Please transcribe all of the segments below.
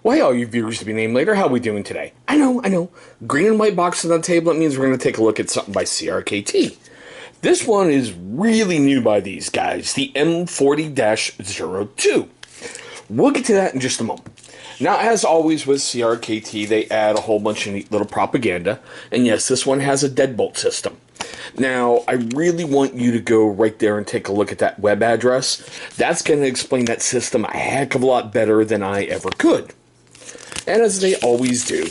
Well, hey, all you viewers to be named later, how are we doing today? I know. Green and white boxes on the table, that means we're going to take a look at something by CRKT. This one is really new by these guys, the M40-02. We'll get to that in just a moment. Now, as always with CRKT, they add a whole bunch of neat little propaganda. And yes, this one has a deadbolt system. Now, I really want you to go right there and take a look at that web address. That's going to explain that system a heck of a lot better than I ever could. And as they always do,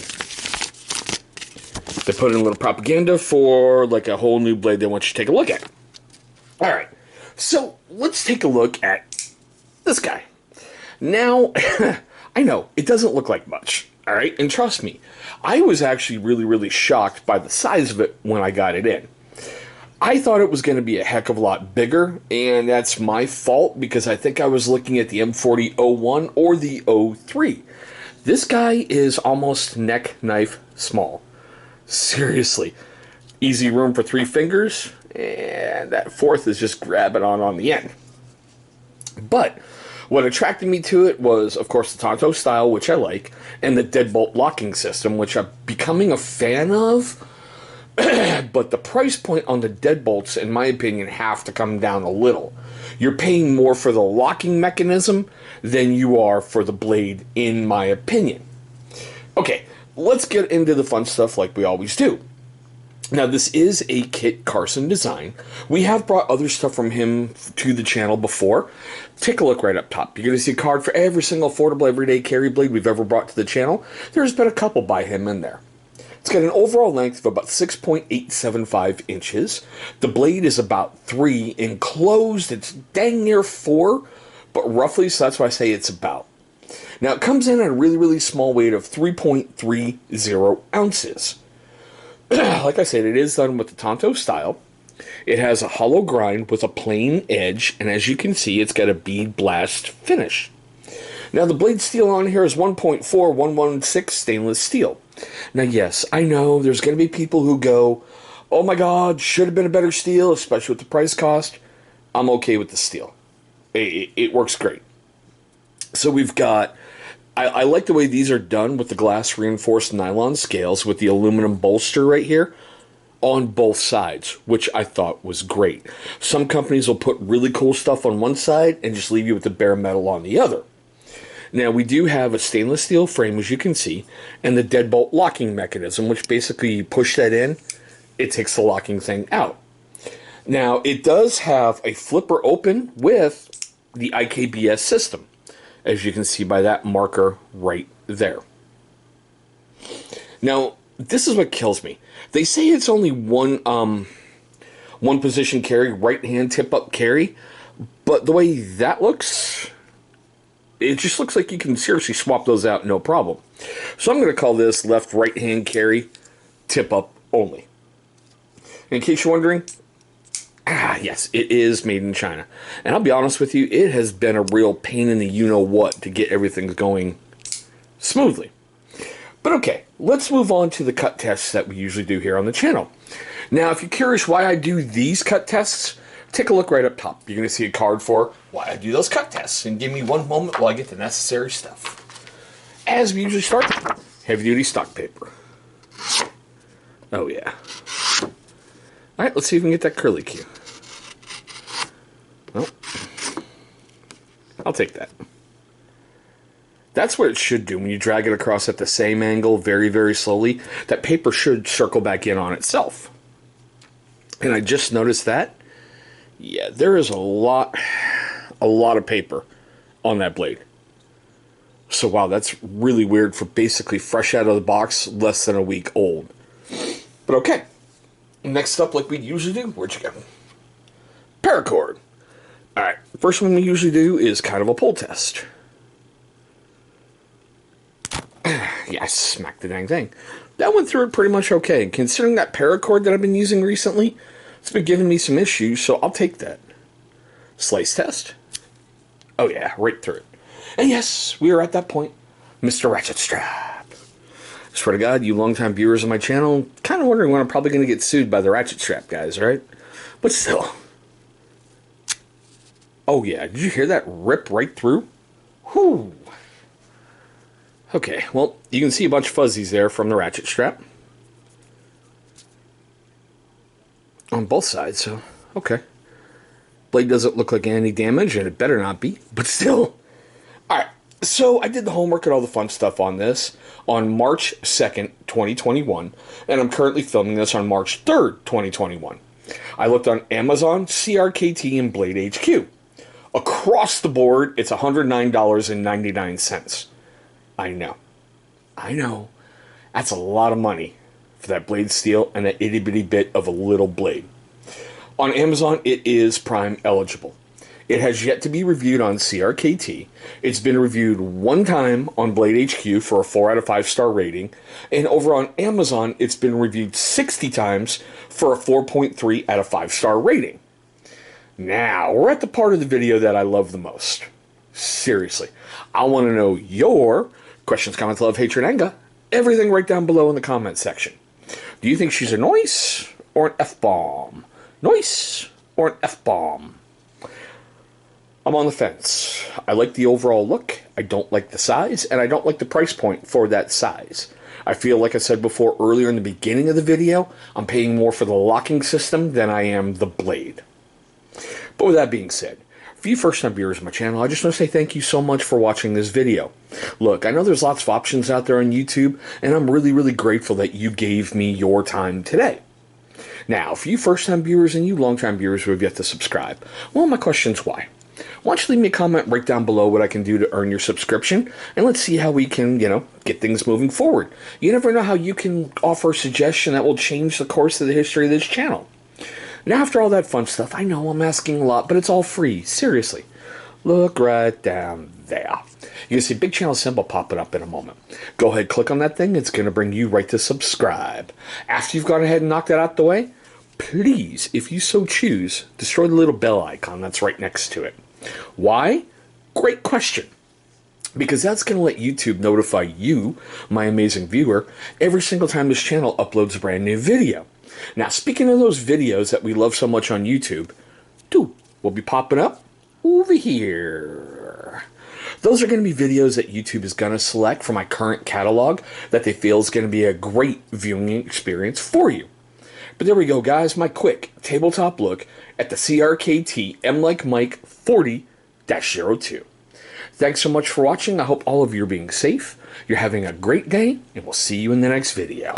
they put in a little propaganda for like a whole new blade they want you to take a look at. Alright, so let's take a look at this guy. Now, I know, it doesn't look like much, alright? And trust me, I was actually really shocked by the size of it when I got it in. I thought it was going to be a heck of a lot bigger, and that's my fault because I think I was looking at the M40-01 or the 03. This guy is almost neck knife small. Seriously. Easy room for 3 fingers, and that 4th is just grabbing on the end. But what attracted me to it was, of course, the Tonto style, which I like, and the deadbolt locking system, which I'm becoming a fan of. But the price point on the deadbolts, in my opinion, have to come down a little. You're paying more for the locking mechanism than you are for the blade, in my opinion. Okay, let's get into the fun stuff like we always do. Now, this is a Kit Carson design. We have brought other stuff from him to the channel before. Take a look right up top. You're going to see a card for every single affordable everyday carry blade we've ever brought to the channel. There's been a couple by him in there. It's got an overall length of about 6.875 inches. The blade is about 3. Enclosed, it's dang near 4, but roughly, so that's why I say it's about. Now, it comes in at a really small weight of 3.30 ounces. Like I said, it is done with the Tonto style. It has a hollow grind with a plain edge, and as you can see, it's got a bead blast finish. Now, the blade steel on here is 1.4116 stainless steel. Now, yes, I know there's going to be people who go, oh my god, should have been a better steel, especially with the price cost. I'm okay with the steel. It works great. So we've got, I like the way these are done with the glass reinforced nylon scales with the aluminum bolster right here on both sides, which I thought was great. Some companies will put really cool stuff on one side and just leave you with the bare metal on the other. Now, we do have a stainless steel frame, as you can see, and the deadbolt locking mechanism, which basically you push that in, it takes the locking thing out. Now, it does have a flipper open with the IKBS system, as you can see by that marker right there. Now, this is what kills me. They say it's only one position carry, right hand tip up carry, but the way that looks, it just looks like you can seriously swap those out, no problem. So I'm going to call this left right hand carry, tip up only. In case you're wondering, yes, it is made in China. And I'll be honest with you, it has been a real pain in the you-know-what to get everything going smoothly. But okay, let's move on to the cut tests that we usually do here on the channel. Now, if you're curious why I do these cut tests, take a look right up top. You're going to see a card for why I do those cut tests. And give me one moment while I get the necessary stuff. As we usually start, heavy-duty stock paper. Oh, yeah. Alright, let's see if we can get that curly cue. Well, I'll take that. That's what it should do when you drag it across at the same angle very slowly. That paper should circle back in on itself. And I just noticed that. Yeah, there is a lot of paper on that blade. So wow, that's really weird for basically fresh out of the box, less than a week old. But okay. Next up, like we usually do, where'd you go? Paracord. Alright, first one we usually do is kind of a pull test. Yeah, I smacked the dang thing. That went through it pretty much okay. Considering that paracord that I've been using recently, it's been giving me some issues, so I'll take that. Slice test. Oh yeah, right through it. And yes, we are at that point. Mr. Ratchet Strap. I swear to God, you longtime viewers of my channel, kind of wondering when I'm probably going to get sued by the Ratchet Strap guys, right? But still. Oh yeah, did you hear that rip right through? Whew. Okay, well, you can see a bunch of fuzzies there from the ratchet strap. On both sides, so, okay. Blade doesn't look like any damage, and it better not be, but still. Alright, so I did the homework and all the fun stuff on this on March 2nd, 2021, and I'm currently filming this on March 3rd, 2021. I looked on Amazon, CRKT, and Blade HQ. Across the board, it's $109.99. I know. That's a lot of money for that blade steel and that itty bitty bit of a little blade. On Amazon, it is Prime eligible. It has yet to be reviewed on CRKT. It's been reviewed one time on Blade HQ for a 4 out of 5 star rating. And over on Amazon, it's been reviewed 60 times for a 4.3 out of 5 star rating. Now, we're at the part of the video that I love the most. Seriously. I want to know your questions, comments, love, hatred, anger. Everything right down below in the comment section. Do you think she's a noise or an F-bomb? Noise or an F-bomb? I'm on the fence. I like the overall look, I don't like the size, and I don't like the price point for that size. I feel like I said before earlier in the beginning of the video, I'm paying more for the locking system than I am the blade. But with that being said, for you first-time viewers of my channel, I just want to say thank you so much for watching this video. Look, I know there's lots of options out there on YouTube, and I'm really, really grateful that you gave me your time today. Now, for you first-time viewers and you long-time viewers who have yet to subscribe, well, my question's why? Why don't you leave me a comment right down below what I can do to earn your subscription, and let's see how we can, get things moving forward. You never know how you can offer a suggestion that will change the course of the history of this channel. Now, after all that fun stuff, I know I'm asking a lot, but it's all free. Seriously. Look right down there. You can see a big channel symbol popping up in a moment. Go ahead, click on that thing. It's going to bring you right to subscribe. After you've gone ahead and knocked that out the way, please, if you so choose, destroy the little bell icon that's right next to it. Why? Great question. Because that's going to let YouTube notify you, my amazing viewer, every single time this channel uploads a brand new video. Now, speaking of those videos that we love so much on YouTube, two will be popping up over here. Those are going to be videos that YouTube is going to select from my current catalog that they feel is going to be a great viewing experience for you. But there we go, guys, my quick tabletop look at the CRKT M like Mike 40-02. Thanks so much for watching. I hope all of you are being safe, you're having a great day, and we'll see you in the next video.